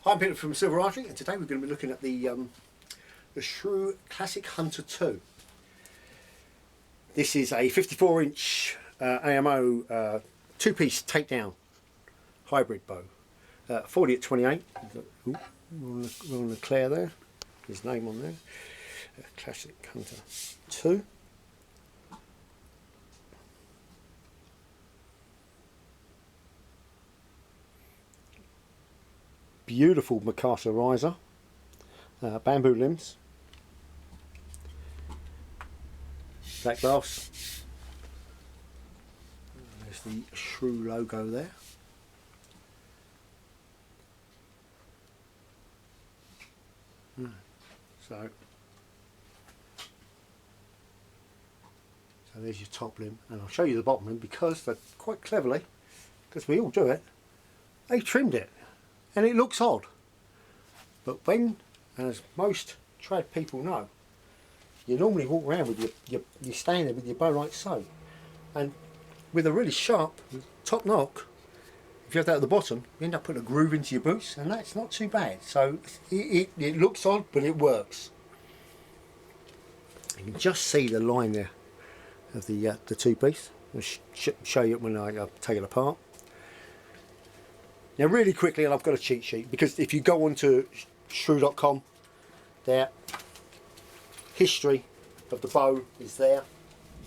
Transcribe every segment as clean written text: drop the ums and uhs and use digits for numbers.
Hi, I'm Peter from Silver Archery, and today we're going to be looking at the Shrew Classic Hunter 2. This is a 54-inch AMO two-piece takedown hybrid bow, 40 at 28. Ooh, on the Claire there, his name on there. Classic Hunter 2. Beautiful Mikasa riser, bamboo limbs, black glass. There's the Shrew logo there. So there's your top limb, and I'll show you the bottom limb because they quite cleverly, because we all do it, they trimmed it. And it looks odd, but when, as most trad people know, you normally walk around with you stand there with your bow like so, and with a really sharp top knock, if you have that at the bottom, you end up putting a groove into your boots, and that's not too bad. So it looks odd, but it works. You can just see the line there of the two-piece. I'll show you it when I take it apart. Now really quickly, and I've got a cheat sheet, because if you go onto shrew.com, their history of the bow is there.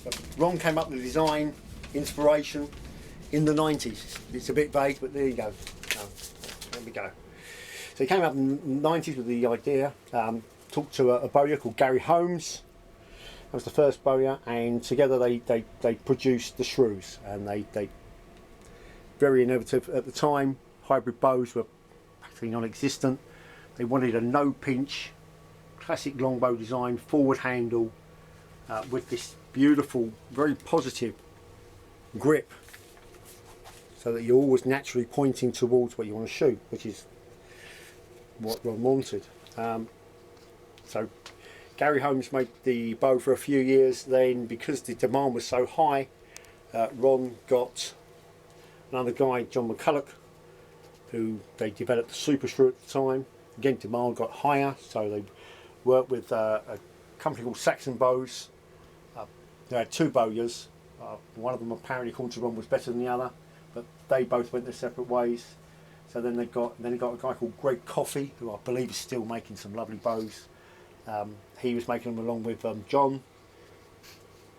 So Ron came up with the design, inspiration in the 90s. It's a bit vague, but there you go. There we go. So he came up in the 90s with the idea, talked to a bowyer called Gary Holmes. That was the first bowyer, and together they produced the Shrews, and they very innovative at the time. Hybrid bows were practically non-existent. They wanted a no-pinch, classic longbow design, forward handle, with this beautiful, very positive grip, so that you're always naturally pointing towards what you want to shoot, which is what Ron wanted. So Gary Holmes made the bow for a few years. Then, because the demand was so high, Ron got another guy, John McCulloch, who they developed the Super Shrew at the time. Again, demand got higher, so they worked with a company called Saxon Bows. They had two bowyers. One of them apparently, according to Ron, was better than the other, but they both went their separate ways. So then they got a guy called Greg Coffey, who I believe is still making some lovely bows. He was making them along with John.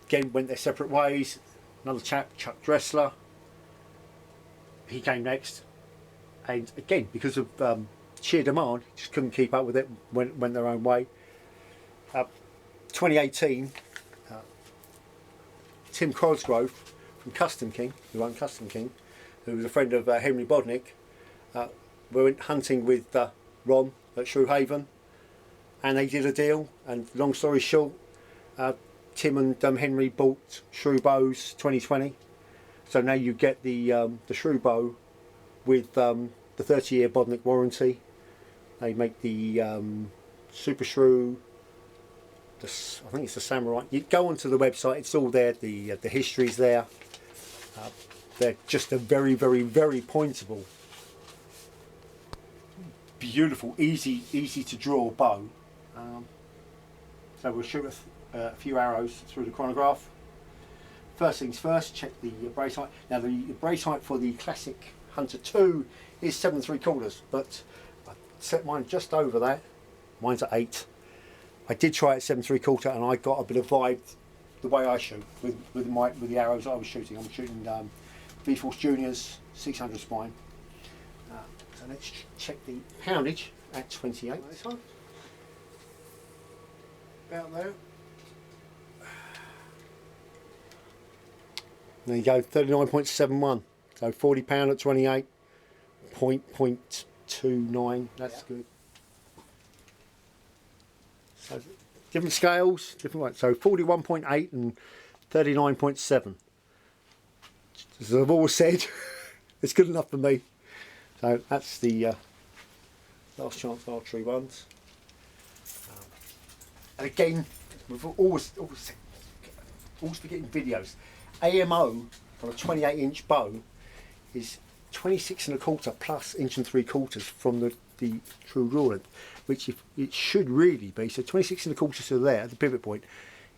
Again, went their separate ways. Another chap, Chuck Dressler, he came next. And again, because of sheer demand, just couldn't keep up with it, went their own way. 2018, Tim Cosgrove from Custom King, who owned Custom King, who was a friend of Henry Bodnick, went hunting with Ron at Shrew Haven, and they did a deal. And long story short, Tim and Henry bought Shrew Bows 2020. So now you get the Shrew Bow with the 30-year Bodnick warranty. They make the Super Shrew, I think it's the Samurai. You go onto the website, it's all there, the history's there. They're just a very, very, very pointable, beautiful, easy to draw bow. So we'll shoot a few arrows through the chronograph. First things first, check the brace height. Now the brace height for the Classic Hunter 2 is 7 3/4, but I set mine just over that. Mine's at 8. I did try at 7 3/4, and I got a bit of vibe the way I shoot with the arrows I was shooting. I'm shooting V-Force Juniors 600 spine. So let's check the poundage at 28. This one, about there. There you go, 39.71. So 40 pound at 28. 0.29. That's good. So different scales, different ones. So 41.8 and 39.7. As I've always said, it's good enough for me. So that's the last chance archery ones. And again, we've always forgetting videos. AMO on a 28-inch bow is 26 1/4 plus 1 3/4 from the the true draw length, which it should really be. So 26 1/4 to there, the pivot point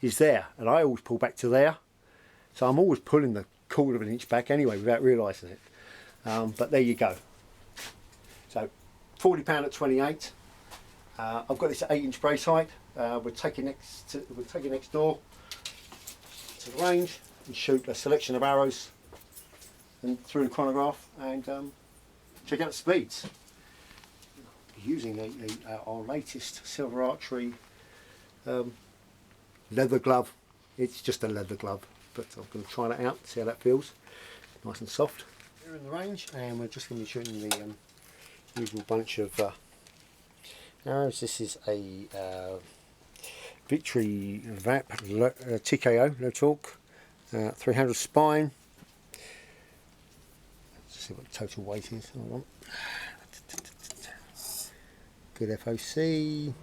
is there, and I always pull back to there. So I'm always pulling the 1/4 of an inch back anyway without realising it. But there you go. So £40 at 28. I've got this at 8 inch brace height. We'll take it next door to the range and shoot a selection of arrows and through the chronograph and check out the speeds. Using our latest silver archery leather glove. It's just a leather glove, but I'm going to try that out, see how that feels. Nice and soft. We're in the range, and we're just going to be shooting the usual bunch of arrows. This is a Victory VAP TKO, low torque, 300 spine. Let's see what the total weight is. Hold on. Good FOC,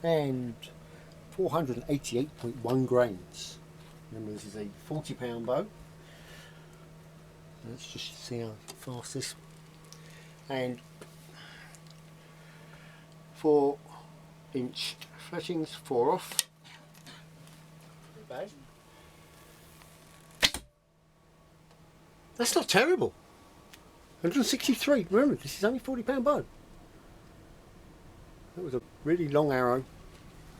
and 488.1 grains. Remember, this is a 40-pound bow. Let's just see how fast this. And 4 inch fletchings, 4 off. Not bad. That's not terrible. 163. Remember, this is only a 40-pound bow. That was a really long arrow,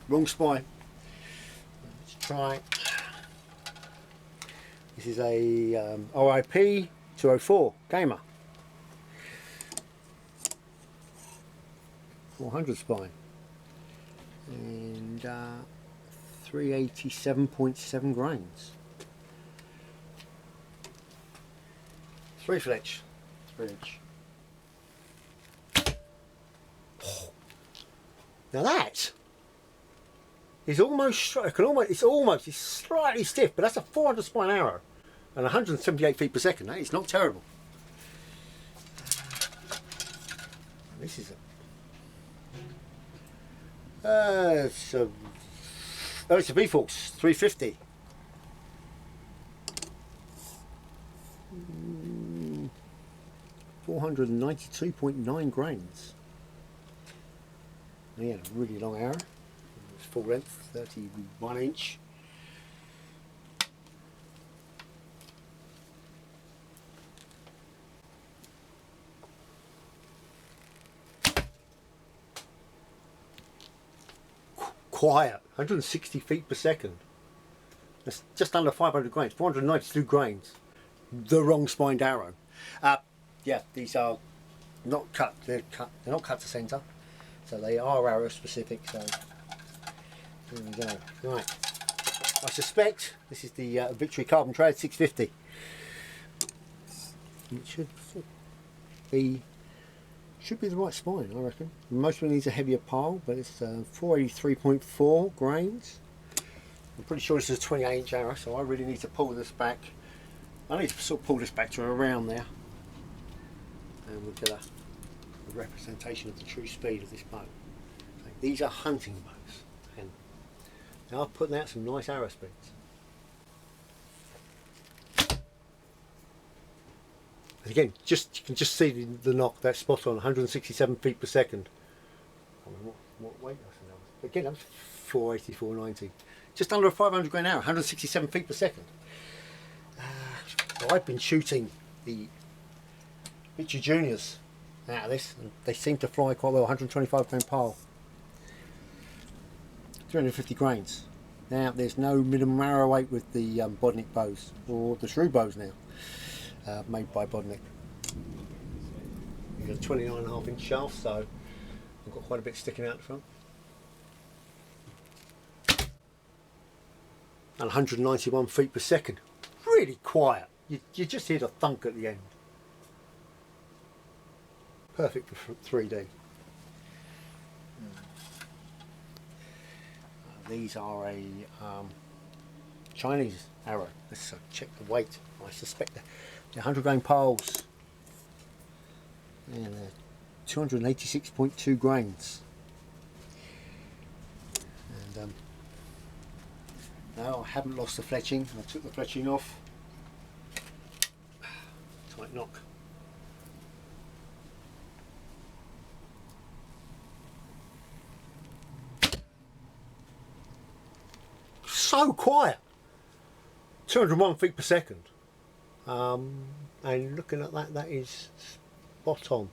wrong spine. Let's try. This is a RIP 204 gamer, 400 spine, and 387.7 grains. 3 fletch, 3 inch. Now that is almost, it's slightly stiff, but that's a 400 spine arrow and 178 feet per second. That is not terrible. This is it's a V-Force 350. Mm, 492.9 grains. Yeah, really long arrow. It's full length, 31 inch. Quiet, 160 feet per second. That's just under 500 grains, 492 grains. The wrong spined arrow. Yeah, these are not cut. They're not cut to centre. So they are arrow specific, so there we go. Right, I suspect this is the Victory Carbon Trade 650. It should be the right spine, I reckon. Most of it needs a heavier pile, but it's 483.4 grains. I'm pretty sure this is a 28 inch arrow, so I really need to pull this back. I need to sort of pull this back to around there, and we'll get a representation of the true speed of this bow. So these are hunting bows, and they are putting out some nice arrow speeds. And again, you can just see the knock. That's spot on, 167 feet per second. I mean, what weight was that? Again, that was 480, 490. Just under a 500 grain arrow, 167 feet per second. So I've been shooting the Victory Juniors out of this, and they seem to fly quite well. 125 grain pile, 350 grains. Now there's no minimum arrow weight with the Bodnik bows, or the Shrew Bows now, made by Bodnik. You've got a 29.5 inch shaft, so I've got quite a bit sticking out the front. And 191 feet per second. Really quiet. You just hear the thunk at the end. Perfect for 3D. These are a Chinese arrow. Let's check the weight. I suspect they're 100 grain piles. And they're 286.2 grains. And no, I haven't lost the fletching. I took the fletching off. Tight knock. so quiet. 201 feet per second. And looking at that, that is spot on.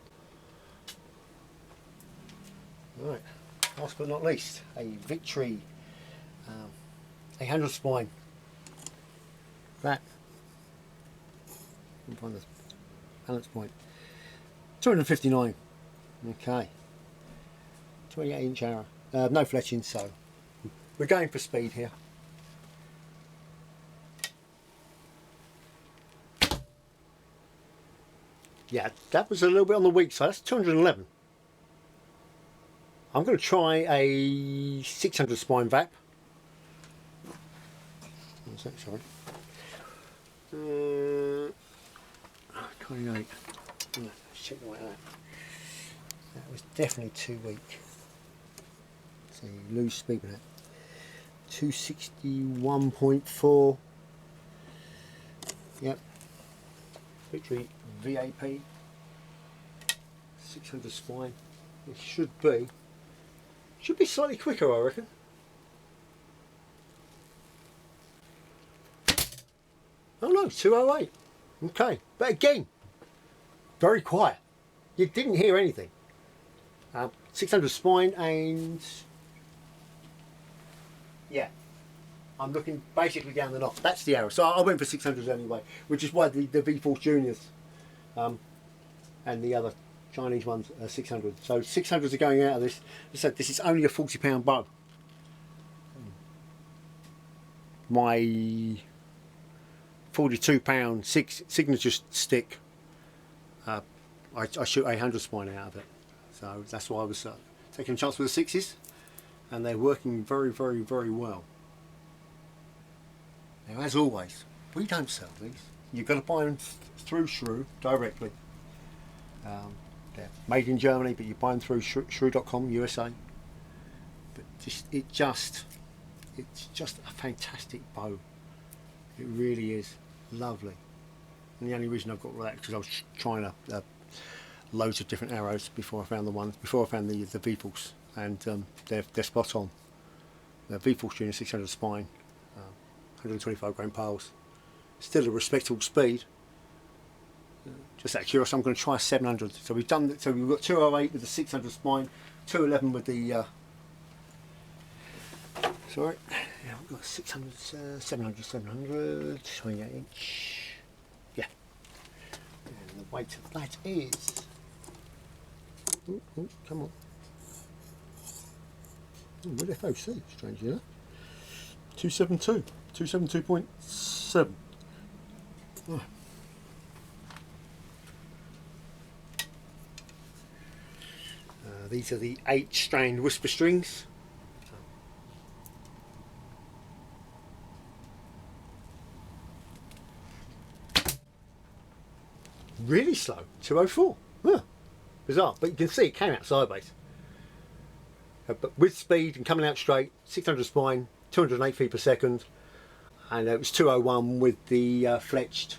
Right, last but not least, a Victory 800 spine. That, you can find the balance point. 259. Okay. 28-inch arrow. No fletching, so we're going for speed here. Yeah, that was a little bit on the weak side. That's 211. I'm going to try a 600 spine VAP. What's that, sorry? 28. Let's check the weight of that. That was definitely too weak. So you lose speed with that. 261.4. Yep. Victory VAP. 600 spine. It should be slightly quicker, I reckon. Oh no, 208. Okay, but again, very quiet. You didn't hear anything. 600 spine, and yeah, I'm looking basically down the knob. That's the arrow. So I went for 600s anyway, which is why the V-Force Juniors and the other Chinese ones are 600. So 600s are going out of this. As I said, this is only a 40-pound bow. My 42-pound signature stick, I shoot a 100 spine out of it. So that's why I was taking a chance with the 6s, and they're working very, very, very well. Now, as always, we don't sell these. You've got to buy them through Shrew directly. They're made in Germany, but you buy them through Shrew.com, USA. But it's just a fantastic bow. It really is lovely. And the only reason I've got that is because I was trying loads of different arrows before I found the V-Force, and they're spot on. The V-Force Junior 600 spine, 125 grain poles, still a respectable speed. Just out of curiosity, I'm going to try a 700. So we've done. So we've got 208 with the 600 spine, 211 with the. Sorry, yeah, we've got 600, 700, 28 inch. Yeah, and the weight of that is. Oh, come on. Oh, with FOC, strangely enough. 272, 272.7. Oh. These are the 8-strained whisper strings. Really slow, 204. Huh. Bizarre, but you can see it came out sideways. But with speed and coming out straight, 600 spine, 208 feet per second, and it was 201 with the fletched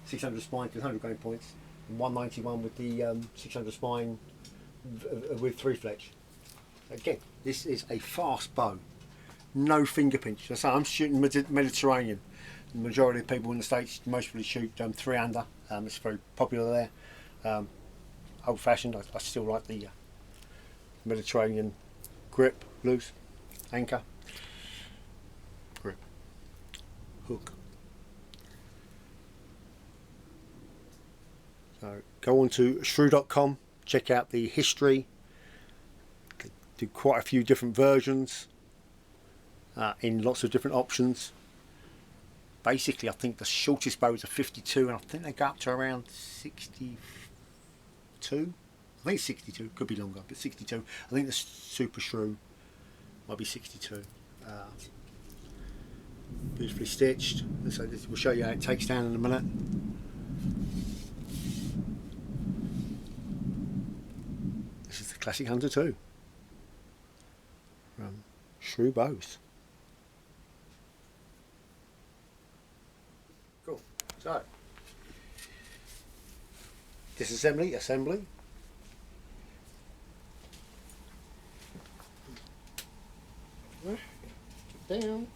600 spine to 100 grain points, and 191 with the 600 spine with 3 fletch. Again, this is a fast bow, no finger pinch. So I'm shooting Mediterranean. The majority of people in the States mostly shoot 3 under. It's very popular there. Old fashioned, I still like the Mediterranean grip, loose, anchor, grip, hook. So go on to shrew.com, check out the history. They do quite a few different versions in lots of different options. Basically, I think the shortest bows are 52, and I think they go up to around 62. I think it's 62, could be longer, but 62. I think the Super Shrew might be 62. Beautifully stitched. So we'll show you how it takes down in a minute. This is the Classic Hunter 2 from Shrew Bows. Cool. So, disassembly, assembly. Down.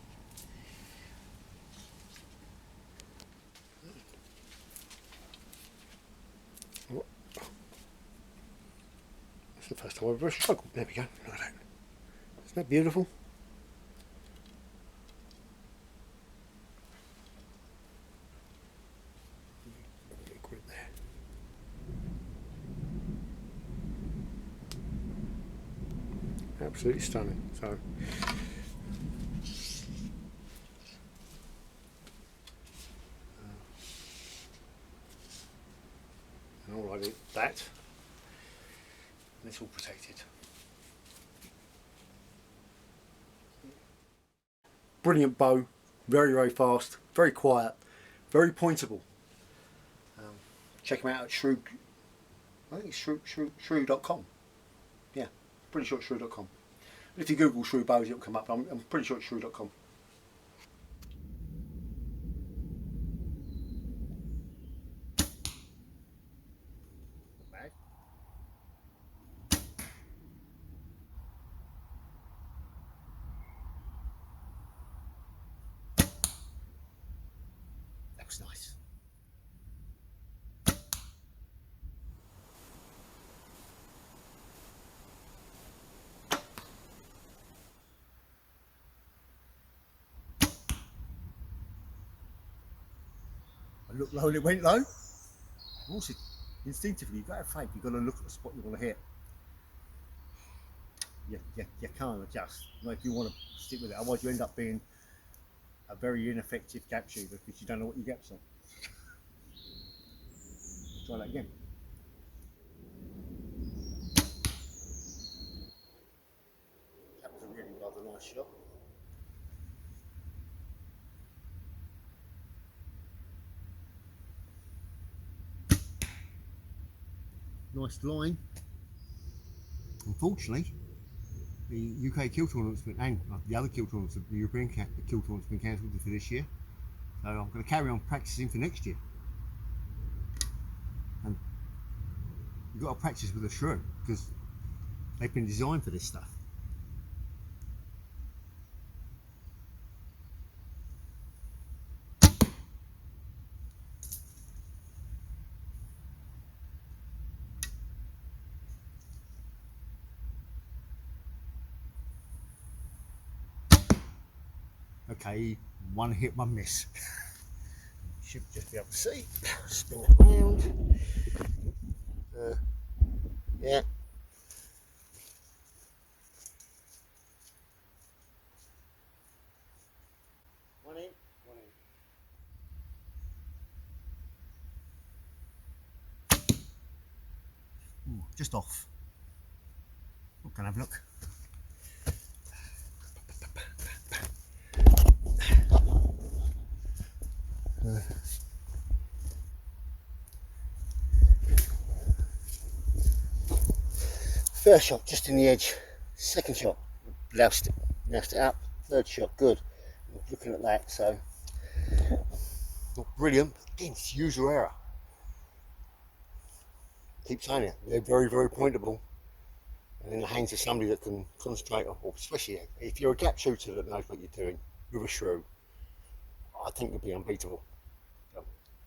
to a reverse struggle. There we go. Look at that. Isn't that beautiful? Get a grip there. Absolutely stunning. So. And all I did that. And it's all protected. Brilliant bow, very fast, very quiet, very pointable. Check them out at Shrew. I think it's Shrew.com. Yeah, pretty sure it's Shrew.com. If you Google Shrew Bows, it'll come up. I'm pretty sure it's Shrew.com. That was nice. I looked low and it went low. Also, instinctively, you've got to have faith. You've got to look at the spot you want to hit. You can't adjust. Like, if you want to stick with it, otherwise you end up being a very ineffective gap shooter because you don't know what your gaps are. Try that again. That was a really rather nice shot. Nice line. Unfortunately, the UK kill tournament's been, and the other kill tournaments, the European kill tournament's been cancelled for this year. So I'm going to carry on practicing for next year. And you've got to practice with a shrew because they've been designed for this stuff. Okay, one hit, one miss. Should just be able to see. Spin it around. Yeah. One in, one in. Ooh, just off. We can have a look. First shot just in the edge. Second shot, loused it up. Third shot, good. Looking at that, so not brilliant. Again, it's user error. Keep saying it. They're very pointable, and in the hands of somebody that can concentrate on, or especially if you're a gap shooter that knows what you're doing with a shrew, I think you'll be unbeatable.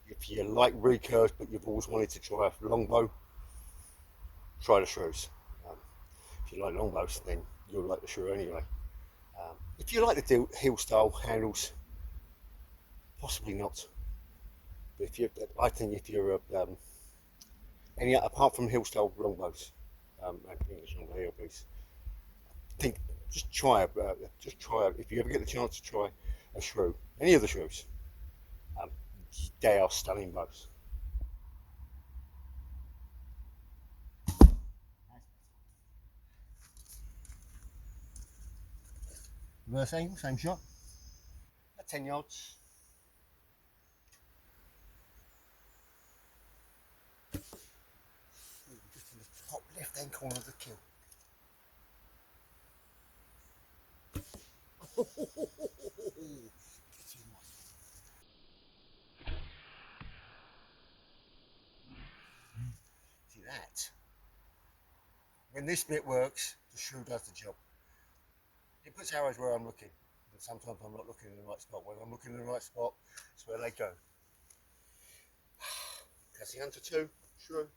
If you like recurves but you've always wanted to try a longbow, try the shrews. If you like longbows, then you'll like the shrew anyway. If you like the heel style handles, possibly not. But I think if you're any apart from heel style longbows and English longbow heel piece, just try if you ever get the chance to try a shrew, any of the shrews. They are stunning bows. Reverse angle, same shot. At 10 yards. Just in the top left hand corner of the kill. See that? When this bit works, the shrew does the job. It puts arrows where I'm looking, and sometimes I'm not looking in the right spot. When I'm looking in the right spot, it's where they go. That's the Hunter 2 shrew.